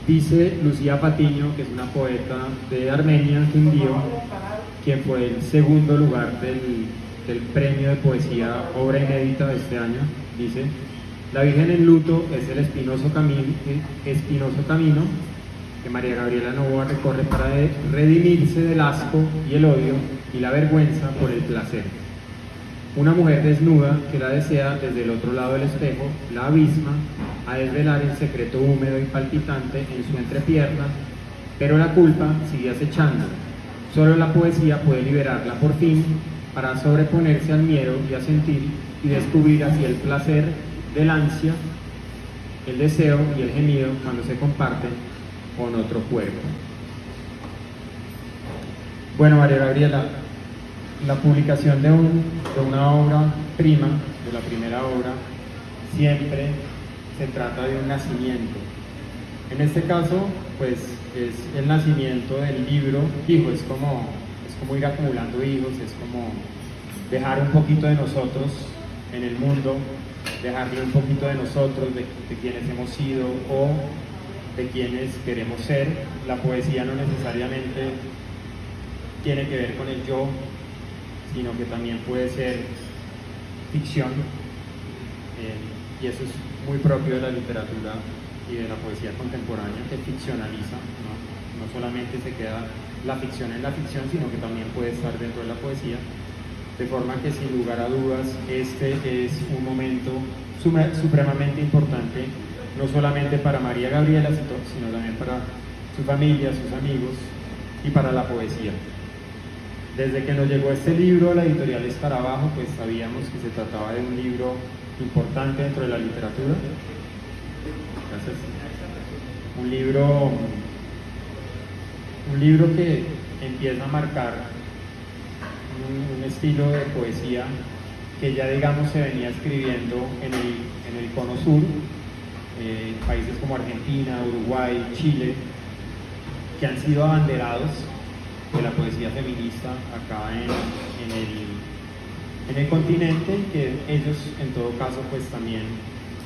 Dice Lucía Patiño, que es una poeta de Armenia, Quindío, quien fue el segundo lugar del premio de poesía Obra Inédita de este año. Dice: la Virgen en luto es el espinoso camino que María Gabriela Novoa recorre para redimirse del asco y el odio y la vergüenza por el placer. Una mujer desnuda que la desea desde el otro lado del espejo, la abisma a desvelar el secreto húmedo y palpitante en su entrepierna, pero la culpa sigue acechando. Solo la poesía puede liberarla por fin para sobreponerse al miedo y a sentir y descubrir así el placer del ansia, el deseo y el gemido cuando se comparten con otro cuerpo. Bueno, María Gabriela, la publicación de una obra prima, de la primera obra, siempre se trata de un nacimiento. En este caso, pues es el nacimiento del libro. Hijo, es como ir acumulando hijos, es como dejar un poquito de nosotros en el mundo, dejarle un poquito de nosotros, de quienes hemos sido o de quienes queremos ser. La poesía no necesariamente tiene que ver con el yo, sino que también puede ser ficción, y eso es muy propio de la literatura y de la poesía contemporánea, que ficcionaliza, no solamente se queda la ficción en la ficción, sino que también puede estar dentro de la poesía, de forma que sin lugar a dudas este es un momento supremamente importante, no solamente para María Gabriela, sino también para su familia, sus amigos y para la poesía. Desde que nos llegó este libro a la editorial Escarabajo, pues sabíamos que se trataba de un libro importante dentro de la literatura. Gracias. Un libro que empieza a marcar un estilo de poesía que ya, digamos, se venía escribiendo en el cono sur, países como Argentina, Uruguay, Chile, que han sido abanderados de la poesía feminista acá en el continente, y que ellos en todo caso pues también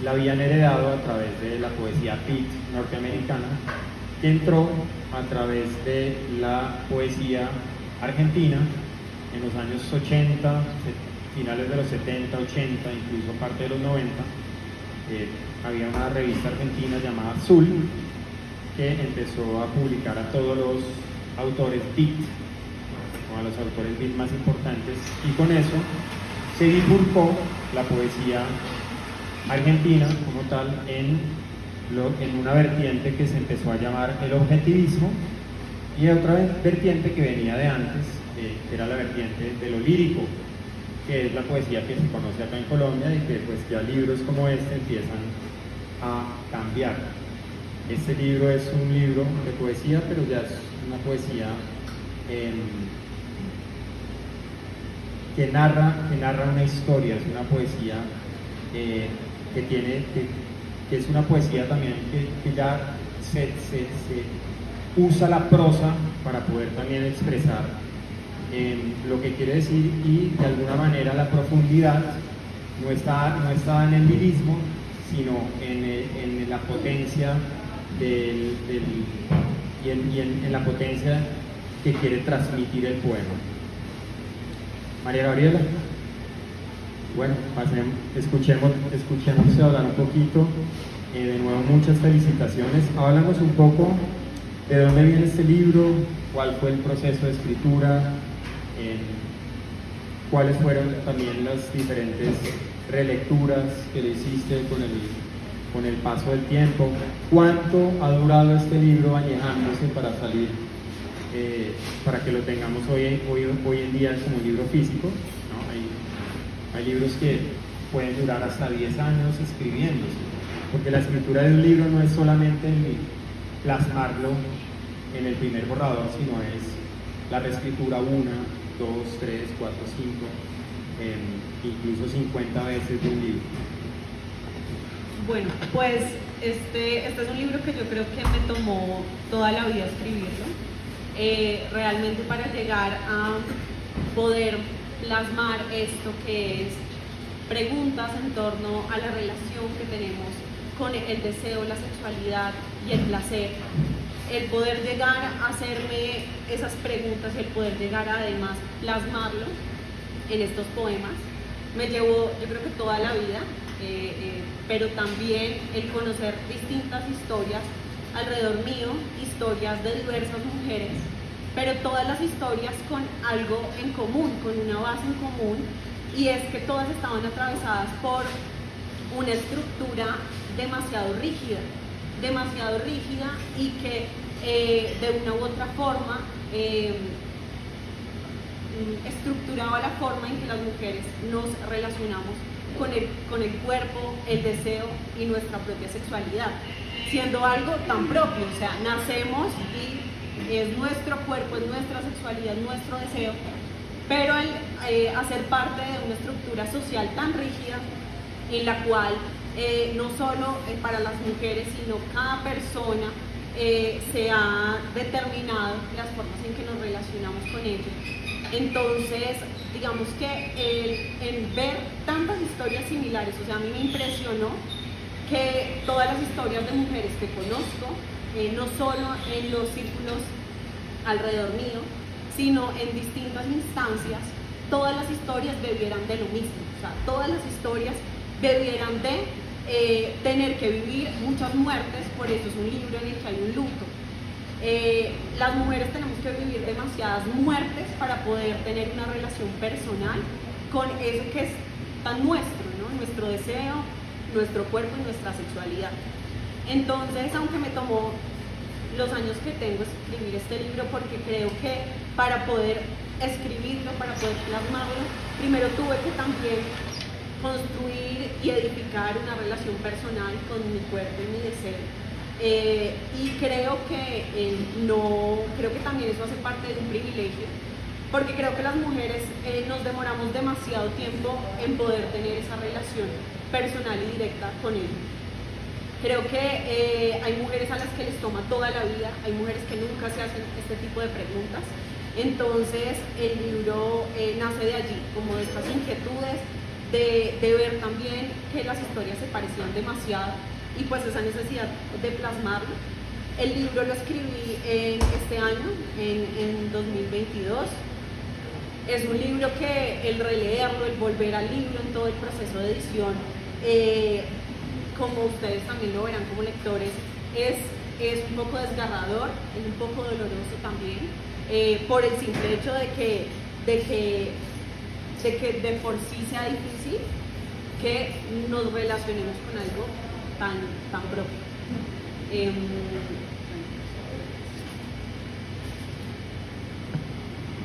la habían heredado a través de la poesía beat norteamericana, que entró a través de la poesía argentina en los años 80, finales de los 70, 80, incluso parte de los 90. Había una revista argentina llamada Azul, que empezó a publicar a todos los autores beat, o a los autores beat más importantes, y con eso se bifurcó la poesía argentina como tal en una vertiente que se empezó a llamar el objetivismo, y otra vertiente que venía de antes, que era la vertiente de lo lírico, que es la poesía que se conoce acá en Colombia, y que pues ya libros como este empiezan a cambiar. Este libro es un libro de poesía, pero ya es una poesía que narra una historia, es una poesía que es una poesía también que ya se usa la prosa para poder también expresar lo que quiere decir, y de alguna manera la profundidad no está en el lirismo, sino en la potencia en la potencia que quiere transmitir el poema. María Gabriela, bueno, escuchemos hablar un poquito. De nuevo, muchas felicitaciones. Háblanos un poco de dónde viene este libro, cuál fue el proceso de escritura, cuáles fueron también las diferentes relecturas que le hiciste con el paso del tiempo, cuánto ha durado este libro añejándose para salir, para que lo tengamos hoy en día como un libro físico, ¿no? Hay libros que pueden durar hasta 10 años escribiéndose, porque la escritura de un libro no es solamente plasmarlo en el primer borrador, sino es la reescritura 1, 2, 3, 4, 5, incluso 50 veces de un libro. Bueno, pues este es un libro que yo creo que me tomó toda la vida escribirlo, realmente para llegar a poder plasmar esto que es preguntas en torno a la relación que tenemos con el deseo, la sexualidad, y el placer, el poder llegar a hacerme esas preguntas, el poder llegar a además plasmarlo en estos poemas, me llevó yo creo que toda la vida, pero también el conocer distintas historias alrededor mío, historias de diversas mujeres, pero todas las historias con algo en común, con una base en común, y es que todas estaban atravesadas por una estructura demasiado rígida y que de una u otra forma estructuraba la forma en que las mujeres nos relacionamos con el cuerpo, el deseo y nuestra propia sexualidad, siendo algo tan propio, o sea, nacemos y es nuestro cuerpo, es nuestra sexualidad, nuestro deseo, pero al hacer parte de una estructura social tan rígida en la cual no solo para las mujeres, sino cada persona se ha determinado las formas en que nos relacionamos con ella. Entonces, digamos que el ver tantas historias similares, o sea, a mí me impresionó que todas las historias de mujeres que conozco, no solo en los círculos alrededor mío, sino en distintas instancias, todas las historias bebieran de lo mismo, o sea, todas las historias bebieran de tener que vivir muchas muertes, por eso es un libro en el que hay un luto. Las mujeres tenemos que vivir demasiadas muertes para poder tener una relación personal con eso que es tan nuestro, ¿no? Nuestro deseo, nuestro cuerpo y nuestra sexualidad. Entonces, aunque me tomó los años que tengo escribir este libro, porque creo que para poder escribirlo, para poder plasmarlo, primero tuve que también construir y edificar una relación personal con mi cuerpo y mi deseo. Y creo que creo que también eso hace parte de un privilegio, porque creo que las mujeres nos demoramos demasiado tiempo en poder tener esa relación personal y directa con él. Creo que hay mujeres a las que les toma toda la vida, hay mujeres que nunca se hacen este tipo de preguntas. Entonces el libro nace de allí, como de estas inquietudes, de ver también que las historias se parecían demasiado y pues esa necesidad de plasmarlo. El libro lo escribí este año, en 2022. Es un libro que el releerlo, el volver al libro en todo el proceso de edición, como ustedes también lo verán como lectores, es un poco desgarrador, es un poco doloroso también, por el simple hecho de que de por sí sea difícil que nos relacionemos con algo tan propio.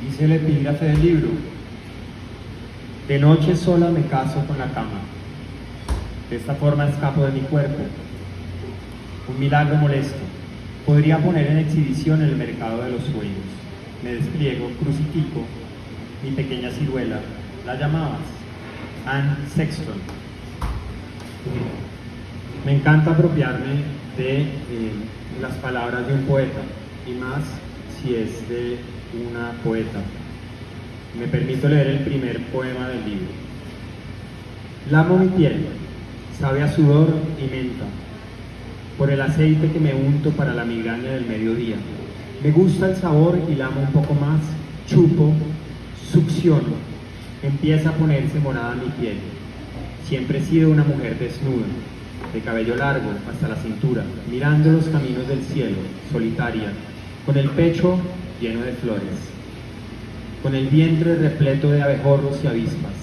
Dice el epígrafe del libro: de noche sola me caso con la cama, de esta forma escapo de mi cuerpo. Un milagro molesto, podría poner en exhibición el mercado de los sueños. Me despliego, crucifico mi pequeña ciruela. La llamabas Anne Sexton. Me encanta apropiarme de las palabras de un poeta, y más si es de una poeta. Me permito leer el primer poema del libro. Lamo mi piel, sabe a sudor y menta, por el aceite que me unto para la migraña del mediodía. Me gusta el sabor y lamo un poco más, chupo, succiono. Empieza a ponerse morada mi piel. Siempre he sido una mujer desnuda, de cabello largo hasta la cintura, mirando los caminos del cielo, solitaria, con el pecho lleno de flores, con el vientre repleto de abejorros y avispas,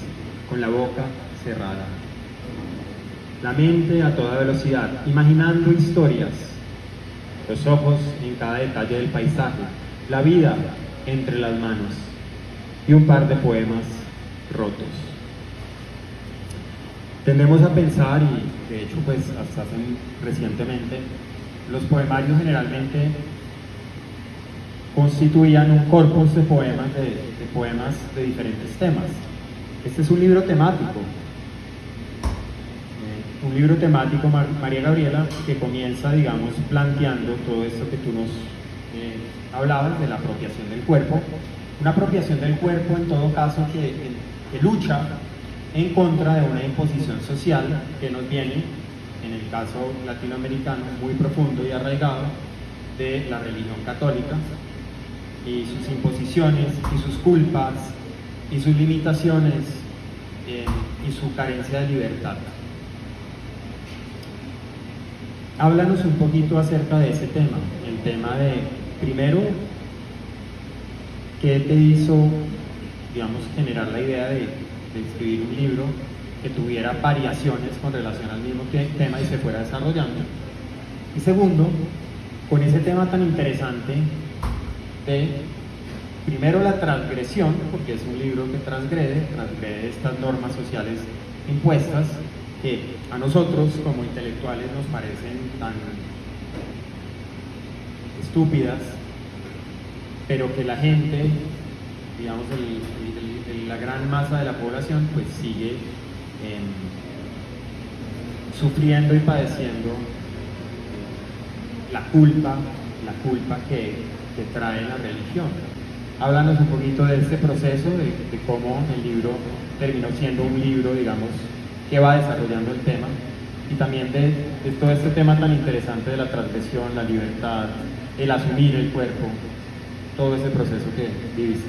con la boca cerrada. La mente a toda velocidad, imaginando historias, los ojos en cada detalle del paisaje, la vida entre las manos y un par de poemas rotos. Tendemos a pensar, y de hecho pues hasta hace recientemente, los poemarios generalmente constituían un corpus de poemas de diferentes temas. Este es un libro temático. Un libro temático, María Gabriela, que comienza, digamos, planteando todo esto que tú nos hablabas de la apropiación del cuerpo. Una apropiación del cuerpo, en todo caso, que lucha en contra de una imposición social que nos viene en el caso latinoamericano, muy profundo y arraigado de la religión católica y sus imposiciones y sus culpas y sus limitaciones y su carencia de libertad. Háblanos un poquito acerca de ese tema, el tema de, primero, ¿qué te hizo, digamos, generar la idea de escribir un libro que tuviera variaciones con relación al mismo tema y se fuera desarrollando? Y segundo, con ese tema tan interesante de, primero, la transgresión, porque es un libro que transgrede estas normas sociales impuestas que a nosotros como intelectuales nos parecen tan estúpidas, pero que la gente, digamos, la gran masa de la población, pues sigue sufriendo y padeciendo la culpa que trae la religión. Háblanos un poquito de este proceso, de cómo el libro terminó siendo un libro, digamos, que va desarrollando el tema, y también de todo este tema tan interesante de la transgresión, la libertad, el asumir el cuerpo, todo ese proceso que viviste.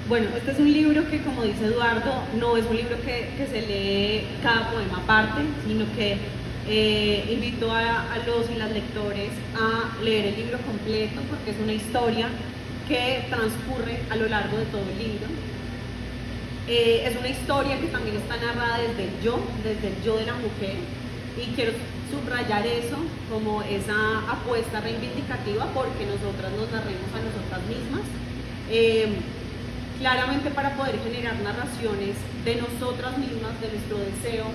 Bueno, este es un libro que, como dice Eduardo, no es un libro que se lee cada poema aparte, sino que invito a los y las lectores a leer el libro completo, porque es una historia que transcurre a lo largo de todo el libro. Es una historia que también está narrada desde el yo de la mujer, y quiero subrayar eso como esa apuesta reivindicativa, porque nosotras nos narremos a nosotras mismas. Claramente, para poder generar narraciones de nosotras mismas, de nuestro deseo,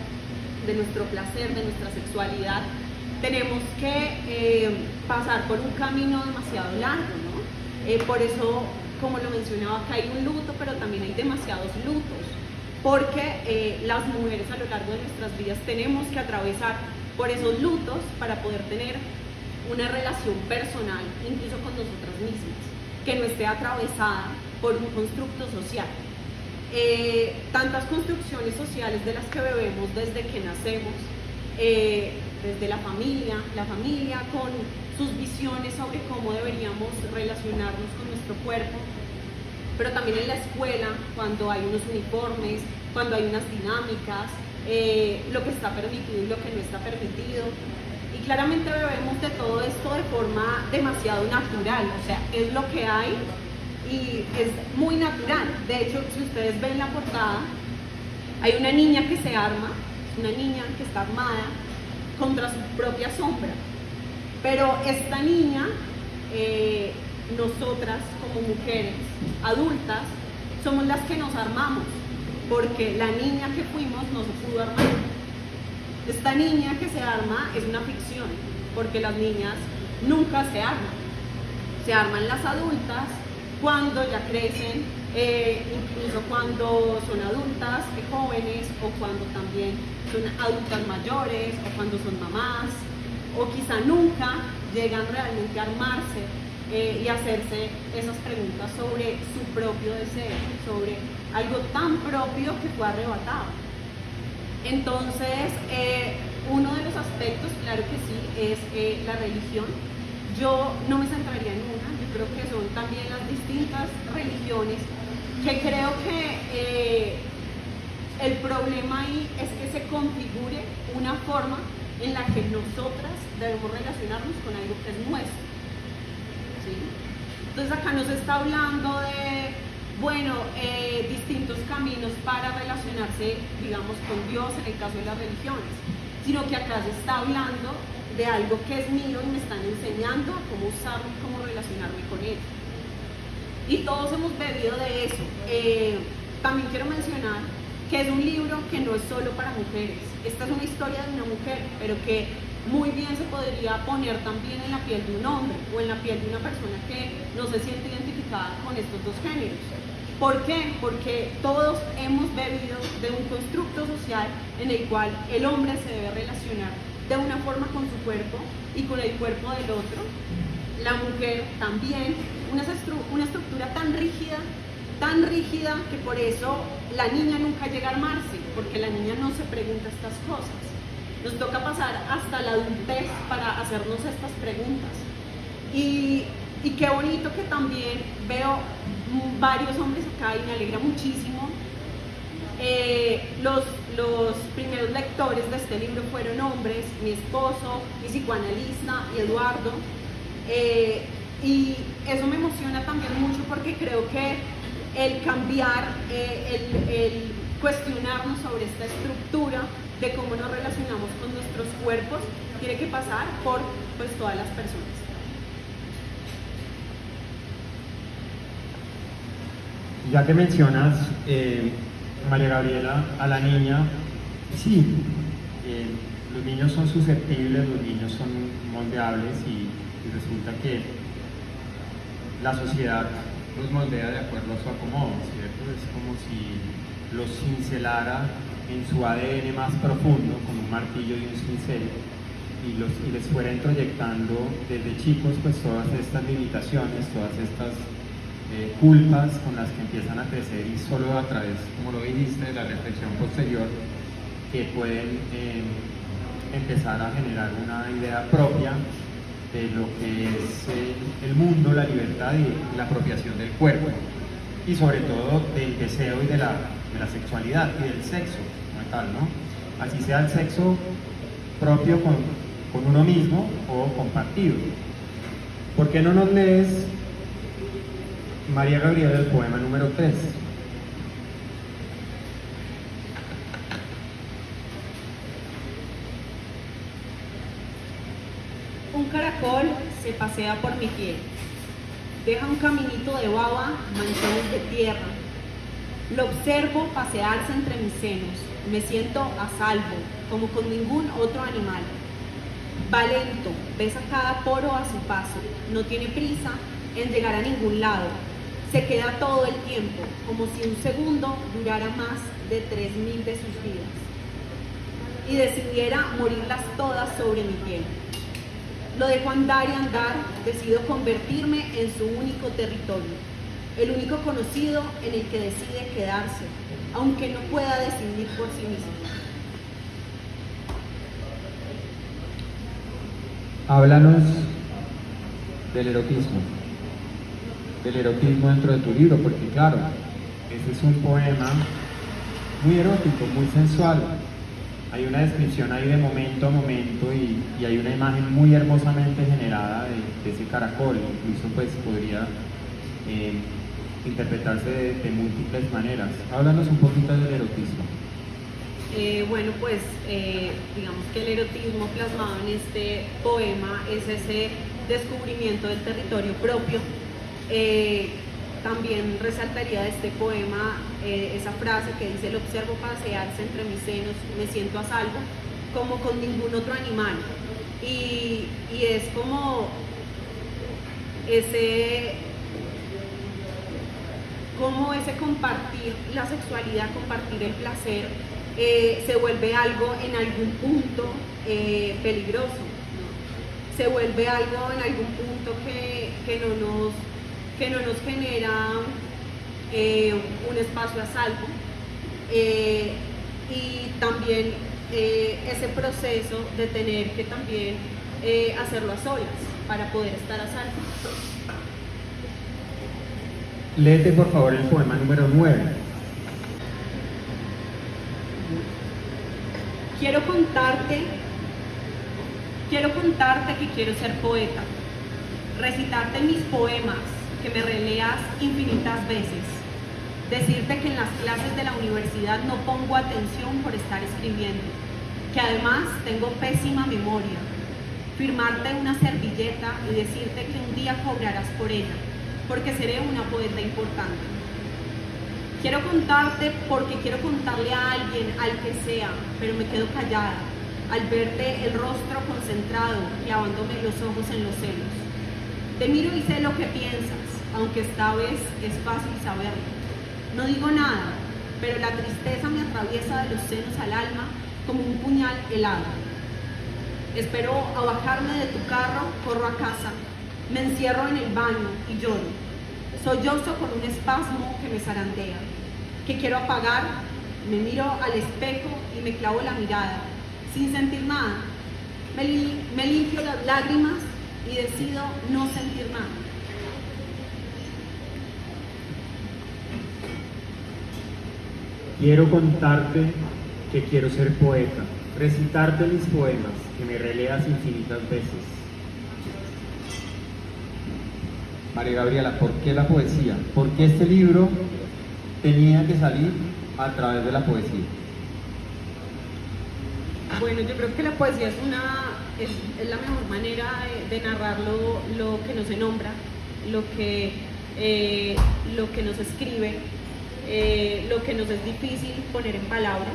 de nuestro placer, de nuestra sexualidad, tenemos que pasar por un camino demasiado largo, ¿no? Por eso, como lo mencionaba, que hay un luto, pero también hay demasiados lutos, porque las mujeres a lo largo de nuestras vidas tenemos que atravesar por esos lutos para poder tener una relación personal, incluso con nosotras mismas, que no esté atravesada por un constructo social. Tantas construcciones sociales de las que bebemos desde que nacemos, desde la familia con sus visiones sobre cómo deberíamos relacionarnos con nuestro cuerpo, pero también en la escuela, cuando hay unos uniformes, cuando hay unas dinámicas, lo que está permitido y lo que no está permitido. Y claramente bebemos de todo esto de forma demasiado natural, o sea, es lo que hay y es muy natural. De hecho, si ustedes ven la portada, hay una niña que se arma, una niña que está armada contra su propia sombra. Pero esta niña, nosotras como mujeres adultas, somos las que nos armamos, porque la niña que fuimos no se pudo armar. Esta niña que se arma es una ficción, porque las niñas nunca se arman. Se arman las adultas cuando ya crecen, incluso cuando son adultas jóvenes, o cuando también son adultas mayores, o cuando son mamás, o quizá nunca llegan realmente a armarse y hacerse esas preguntas sobre su propio deseo, sobre algo tan propio que fue arrebatado. Entonces, uno de los aspectos, claro que sí, es la religión. Yo no me centraría en una, yo creo que son también las distintas religiones, que creo que el problema ahí es que se configure una forma en la que nosotras debemos relacionarnos con algo que es nuestro, ¿sí? Entonces acá nos está hablando de, bueno, distintos caminos para relacionarse, digamos, con Dios en el caso de las religiones, sino que acá se está hablando de algo que es mío y me están enseñando a cómo usarlo y cómo relacionarme con él. Y todos hemos bebido de eso. También quiero mencionar que es un libro que no es solo para mujeres. Esta es una historia de una mujer, pero que muy bien se podría poner también en la piel de un hombre o en la piel de una persona que no se siente identificada con estos dos géneros. ¿Por qué? Porque todos hemos bebido de un constructo social en el cual el hombre se debe relacionar de una forma con su cuerpo y con el cuerpo del otro. La mujer también, una estructura tan rígida que por eso la niña nunca llega a armarse, porque la niña no se pregunta estas cosas. Nos toca pasar hasta la adultez para hacernos estas preguntas. Y qué bonito que también veo varios hombres acá y me alegra muchísimo. Los primeros lectores de este libro fueron hombres, mi esposo, mi psicoanalista y Eduardo. Y eso me emociona también mucho porque creo que el cambiar, el cuestionarnos sobre esta estructura de cómo nos relacionamos con nuestros cuerpos tiene que pasar por pues, todas las personas. Ya que mencionas, María Gabriela, a la niña, sí, los niños son susceptibles, los niños son moldeables y resulta que la sociedad los moldea de acuerdo a su acomodo, ¿cierto? Es como si los cincelara en su ADN más profundo con un martillo y un cincel y les fuera introyectando desde chicos pues todas estas limitaciones, todas estas culpas con las que empiezan a crecer y solo a través, como lo dijiste, de la reflexión posterior que pueden empezar a generar una idea propia de lo que es el mundo, la libertad y la apropiación del cuerpo y sobre todo del deseo y de la sexualidad y del sexo como tal, ¿no? Así sea el sexo propio con uno mismo o compartido. ¿Por qué no nos lees, María Gabriela, el poema número 3? Un caracol se pasea por mi piel, deja un caminito de baba, manchones de tierra. Lo observo pasearse entre mis senos, me siento a salvo, como con ningún otro animal. Va lento, besa cada poro a su paso, no tiene prisa en llegar a ningún lado. Se queda todo el tiempo, como si un segundo durara más de 3000 de sus vidas. Y decidiera morirlas todas sobre mi piel. Lo dejo andar y andar, decido convertirme en su único territorio, el único conocido en el que decide quedarse, aunque no pueda decidir por sí mismo. Háblanos del erotismo dentro de tu libro, porque claro, ese es un poema muy erótico, muy sensual. Hay una descripción ahí de momento a momento y hay una imagen muy hermosamente generada de ese caracol, incluso pues podría interpretarse de múltiples maneras. Háblanos un poquito del erotismo. Bueno, pues digamos que el erotismo plasmado en este poema es ese descubrimiento del territorio propio. También resaltaría de este poema esa frase que dice: lo observo pasearse entre mis senos, me siento a salvo, como con ningún otro animal. Y es como ese compartir la sexualidad, compartir el placer, se vuelve algo en algún punto peligroso, ¿no? Se vuelve algo en algún punto que no nos genera un espacio a salvo, y también ese proceso de tener que también hacerlo a solas para poder estar a salvo. Léete por favor el poema número 9. Quiero contarte que quiero ser poeta, recitarte mis poemas, que me releas infinitas veces, decirte que en las clases de la universidad no pongo atención por estar escribiendo, que además tengo pésima memoria, firmarte una servilleta y decirte que un día cobrarás por ella, porque seré una poeta importante. Quiero contarte porque quiero contarle a alguien, al que sea, pero me quedo callada al verte el rostro concentrado, clavándome los ojos en los senos. Te miro y sé lo que piensas, aunque esta vez es fácil saberlo. No digo nada, pero la tristeza me atraviesa de los senos al alma como un puñal helado. Espero a bajarme de tu carro, corro a casa, me encierro en el baño y lloro. Sollozo con un espasmo que me zarandea, que quiero apagar. Me miro al espejo y me clavo la mirada. sin sentir nada. Me limpio las lágrimas y decido no sentir nada. Quiero contarte que quiero ser poeta, recitarte mis poemas, que me releas infinitas veces. María Gabriela, ¿por qué la poesía? ¿Por qué este libro tenía que salir a través de la poesía? Bueno, yo creo que la poesía es la mejor manera de narrar lo que nos nombra, lo que nos escribe, lo que nos es difícil poner en palabras.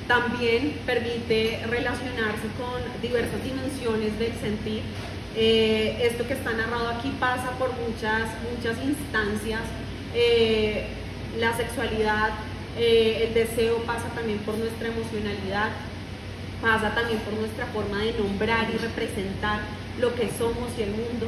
También permite relacionarse con diversas dimensiones del sentir. Esto que está narrado aquí pasa por muchas instancias. La sexualidad, el deseo pasa también por nuestra emocionalidad, pasa también por nuestra forma de nombrar y representar lo que somos y el mundo.